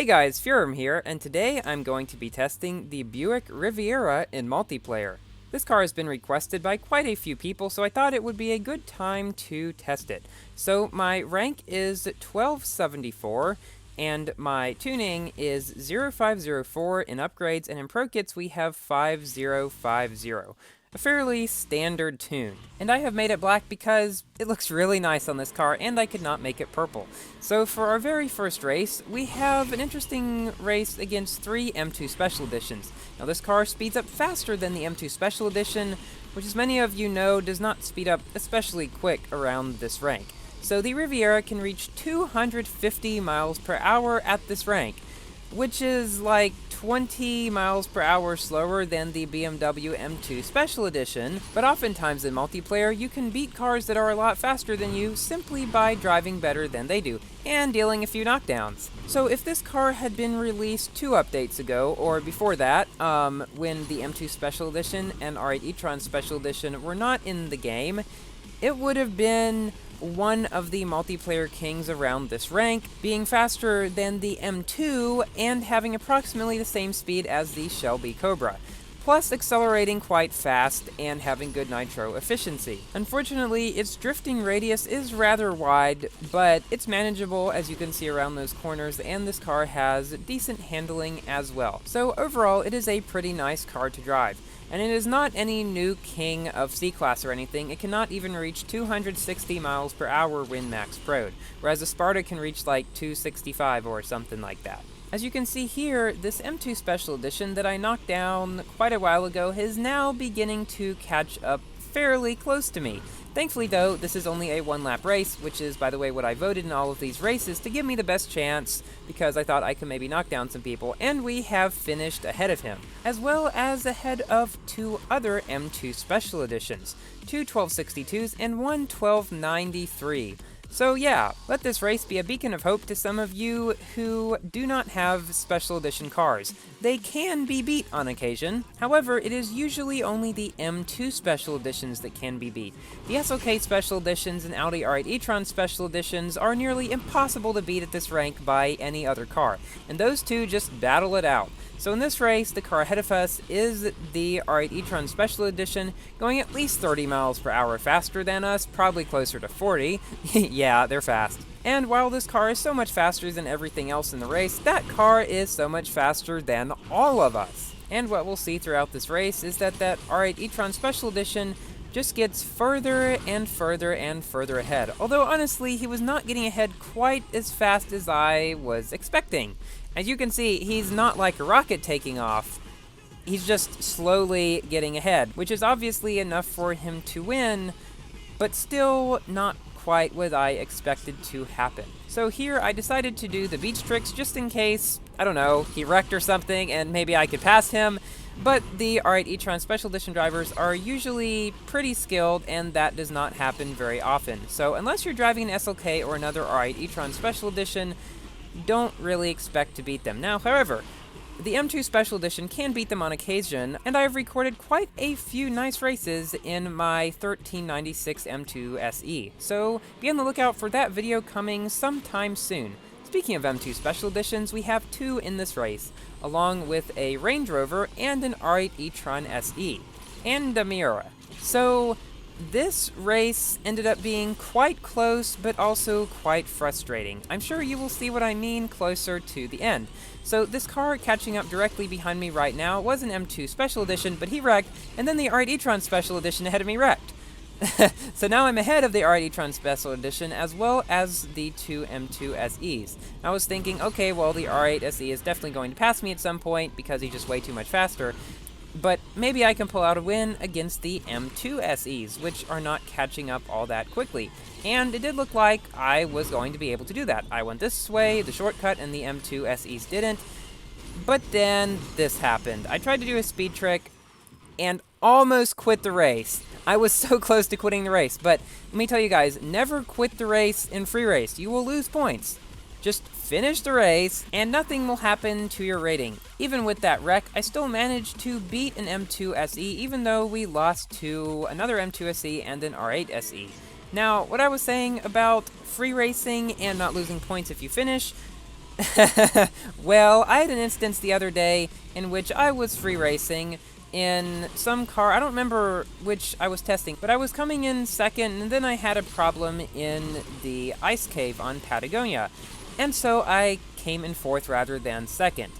Hey guys, Furum here, and today I'm going to be testing the Buick Riviera in multiplayer. This car has been requested by quite a few people, so I thought it would be a good time to test it. So my rank is 1274, and my tuning is 0504 in upgrades, and in Pro Kits we have 5050. A fairly standard tune. And I have made it black because it looks really nice on this car and I could not make it purple. So for our very first race, we have an interesting race against 3 M2 Special Editions. Now this car speeds up faster than the M2 Special Edition, which as many of you know does not speed up especially quick around this rank. So the Riviera can reach 250 miles per hour at this rank, which is like 20 miles per hour slower than the BMW M2 Special Edition, but oftentimes in multiplayer you can beat cars that are a lot faster than you simply by driving better than they do, and dealing a few knockdowns. So if this car had been released 2 updates ago, or before that, when the M2 Special Edition and R8 e-tron Special Edition were not in the game, it would have been one of the multiplayer kings around this rank, being faster than the M2 and having approximately the same speed as the Shelby Cobra, plus accelerating quite fast and having good nitro efficiency. Unfortunately, its drifting radius is rather wide, but it's manageable as you can see around those corners, and this car has decent handling as well. So overall, it is a pretty nice car to drive. And it is not any new king of C-Class or anything. It cannot even reach 260 miles per hour when max pro'd, whereas the Sparta can reach like 265 or something like that. As you can see here, this M2 Special Edition that I knocked down quite a while ago is now beginning to catch up fairly close to me. Thankfully though, this is only a 1-lap race, which is, by the way, what I voted in all of these races to give me the best chance, because I thought I could maybe knock down some people, and we have finished ahead of him, as well as ahead of 2 other M2 Special Editions, 2 1262s and 1 1293. So yeah, let this race be a beacon of hope to some of you who do not have Special Edition cars. They can be beat on occasion, however, it is usually only the M2 Special Editions that can be beat. The SLK Special Editions and Audi R8 e-tron Special Editions are nearly impossible to beat at this rank by any other car, and those two just battle it out. So in this race, the car ahead of us is the R8 e-tron Special Edition, going at least 30 miles per hour faster than us, probably closer to 40. Yeah, they're fast. And while this car is so much faster than everything else in the race, that car is so much faster than all of us. And what we'll see throughout this race is that R8 e-tron Special Edition just gets further and further and further ahead. Although honestly, he was not getting ahead quite as fast as I was expecting. As you can see, he's not like a rocket taking off. He's just slowly getting ahead, which is obviously enough for him to win, but still not quite what I expected to happen. So here I decided to do the beach tricks just in case, I don't know, he wrecked or something and maybe I could pass him. But the R8 e-tron Special Edition drivers are usually pretty skilled, and that does not happen very often. So unless you're driving an SLK or another R8 e-tron Special Edition, don't really expect to beat them. Now, however, the M2 Special Edition can beat them on occasion, and I've recorded quite a few nice races in my 1396 M2 SE, so be on the lookout for that video coming sometime soon. Speaking of M2 Special Editions, we have 2 in this race, along with a Range Rover and an R8 e-tron SE, and a Miura. So this race ended up being quite close, but also quite frustrating. I'm sure you will see what I mean closer to the end. So this car catching up directly behind me right now was an M2 Special Edition, but he wrecked, and then the R8 e-tron Special Edition ahead of me wrecked. So now I'm ahead of the R8 e-tron Special Edition, as well as the 2 M2 SEs. I was thinking, okay, well, the R8 SE is definitely going to pass me at some point, because he's just way too much faster. But maybe I can pull out a win against the M2 SEs, which are not catching up all that quickly. And it did look like I was going to be able to do that. I went this way, the shortcut, and the M2 SEs didn't. But then this happened. I tried to do a speed trick and almost quit the race. I was so close to quitting the race, but let me tell you guys, never quit the race in free race. You will lose points. Just finish the race, and nothing will happen to your rating. Even with that wreck, I still managed to beat an M2 SE, even though we lost to another M2 SE and an R8 SE. Now, what I was saying about free racing and not losing points if you finish, Well, I had an instance the other day in which I was free racing in some car. I don't remember which I was testing, but I was coming in second, and then I had a problem in the ice cave on Patagonia. And so I came in fourth rather than second.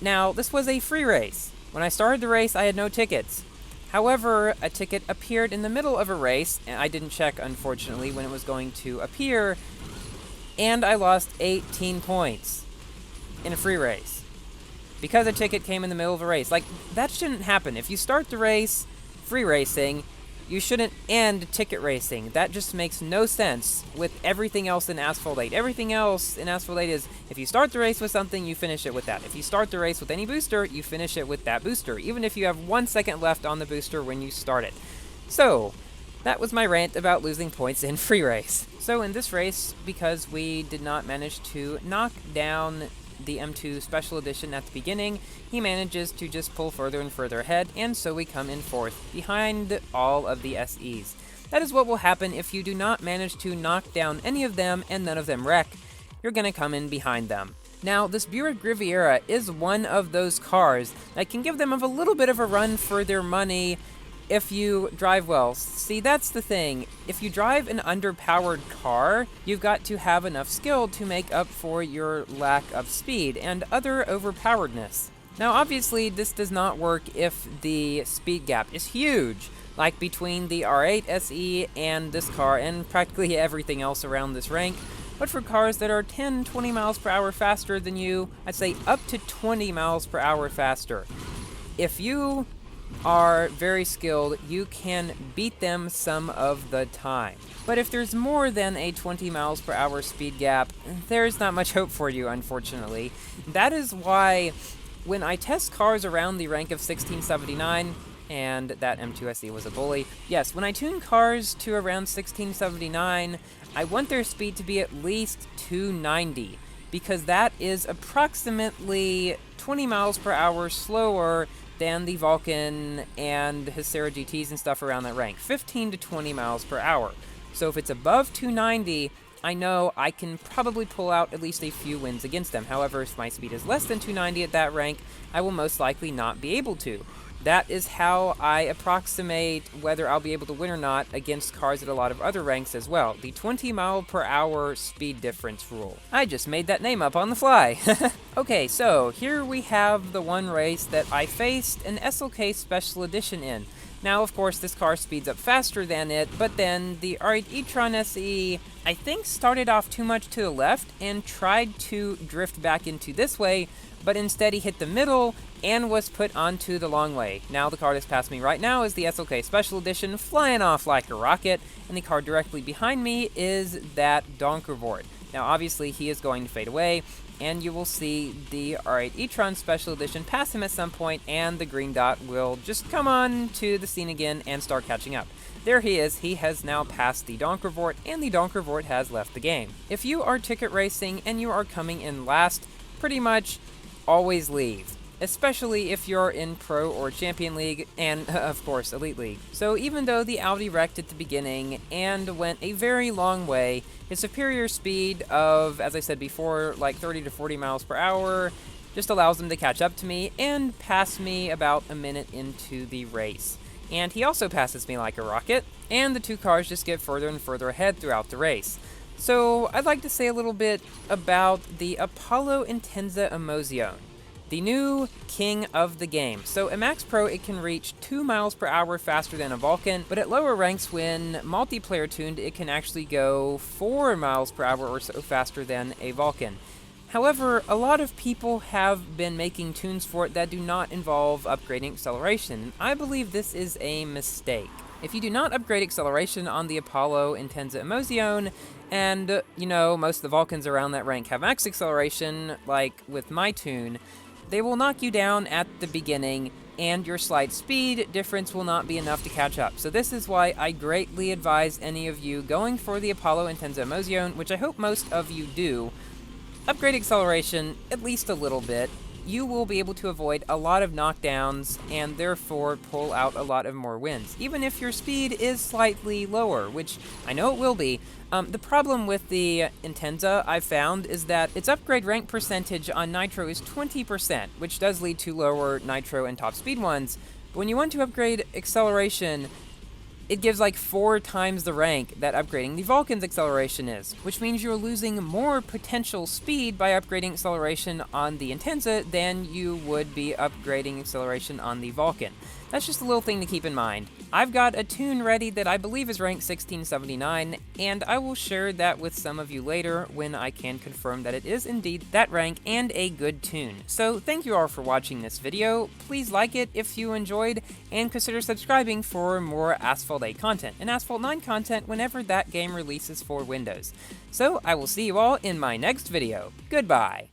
Now, this was a free race. When I started the race, I had no tickets. However, a ticket appeared in the middle of a race, and I didn't check, unfortunately, when it was going to appear, and I lost 18 points in a free race because a ticket came in the middle of a race. Like, that shouldn't happen. If you start the race free racing, you shouldn't end ticket racing. That just makes no sense with everything else in Asphalt 8. Everything else in Asphalt 8 is, if you start the race with something, you finish it with that. If you start the race with any booster, you finish it with that booster, even if you have 1 second left on the booster when you start it. So, that was my rant about losing points in free race. So in this race, because we did not manage to knock down the M2 Special Edition at the beginning, he manages to just pull further and further ahead, and so we come in fourth, behind all of the SEs. That is what will happen if you do not manage to knock down any of them and none of them wreck. You're gonna come in behind them. Now, this Buick Riviera is one of those cars that can give them a little bit of a run for their money if you drive well. See, that's the thing. If you drive an underpowered car, you've got to have enough skill to make up for your lack of speed and other overpoweredness. Now, obviously, this does not work if the speed gap is huge, like between the R8 SE and this car and practically everything else around this rank. But for cars that are 10, 20 miles per hour faster than you, I'd say up to 20 miles per hour faster. If you are very skilled, you can beat them some of the time. But if there's more than a 20 miles per hour speed gap, there's not much hope for you, unfortunately. That is why when I test cars around the rank of 1679, and that M2 SE was a bully, yes, when I tune cars to around 1679, I want their speed to be at least 290, because that is approximately 20 miles per hour slower than the Vulcan and Hycera GTs and stuff around that rank, 15 to 20 miles per hour. So if it's above 290, I know I can probably pull out at least a few wins against them. However, if my speed is less than 290 at that rank, I will most likely not be able to. That is how I approximate whether I'll be able to win or not against cars at a lot of other ranks as well. The 20 mile per hour speed difference rule. I just made that name up on the fly. Okay, so here we have the one race that I faced an SLK Special Edition in. Now, of course, this car speeds up faster than it, but then the R8 e-tron SE, I think, started off too much to the left and tried to drift back into this way, but instead he hit the middle and was put onto the long way. Now the car that's past me right now is the SLK Special Edition, flying off like a rocket, and the car directly behind me is that Donkervoort. Now obviously he is going to fade away, and you will see the R8 e-tron Special Edition pass him at some point, and the green dot will just come on to the scene again and start catching up. There he is. He has now passed the Donkervoort, and the Donkervoort has left the game. If you are ticket racing and you are coming in last, pretty much always leave, especially if you're in Pro or Champion League, and of course Elite League. So even though the Audi wrecked at the beginning and went a very long way, his superior speed of, as I said before, like 30 to 40 miles per hour just allows him to catch up to me and pass me about a minute into the race. And he also passes me like a rocket, and the two cars just get further and further ahead throughout the race. So I'd like to say a little bit about the Apollo Intensa Emozione, the new king of the game. So at Max Pro, it can reach 2 miles per hour faster than a Vulcan, but at lower ranks, when multiplayer tuned, it can actually go 4 miles per hour or so faster than a Vulcan. However, a lot of people have been making tunes for it that do not involve upgrading acceleration. I believe this is a mistake. If you do not upgrade acceleration on the Apollo Intensa Emozione, and, you know, most of the Vulcans around that rank have max acceleration, like with my tune, they will knock you down at the beginning, and your slight speed difference will not be enough to catch up. So this is why I greatly advise any of you going for the Apollo Intensa Emozione, which I hope most of you do. Upgrade acceleration at least a little bit. you will be able to avoid a lot of knockdowns and therefore pull out a lot of more wins, even if your speed is slightly lower, which I know it will be. The problem with the Intensa I've found is that its upgrade rank percentage on Nitro is 20%, which does lead to lower Nitro and top speed ones. But when you want to upgrade acceleration, it gives like 4 times the rank that upgrading the Vulcan's acceleration is, which means you're losing more potential speed by upgrading acceleration on the Intensa than you would be upgrading acceleration on the Vulcan. That's just a little thing to keep in mind. I've got a tune ready that I believe is ranked 1679, and I will share that with some of you later when I can confirm that it is indeed that rank and a good tune. So thank you all for watching this video. Please like it if you enjoyed, and consider subscribing for more Asphalt 8 content and Asphalt 9 content whenever that game releases for Windows. So I will see you all in my next video. Goodbye!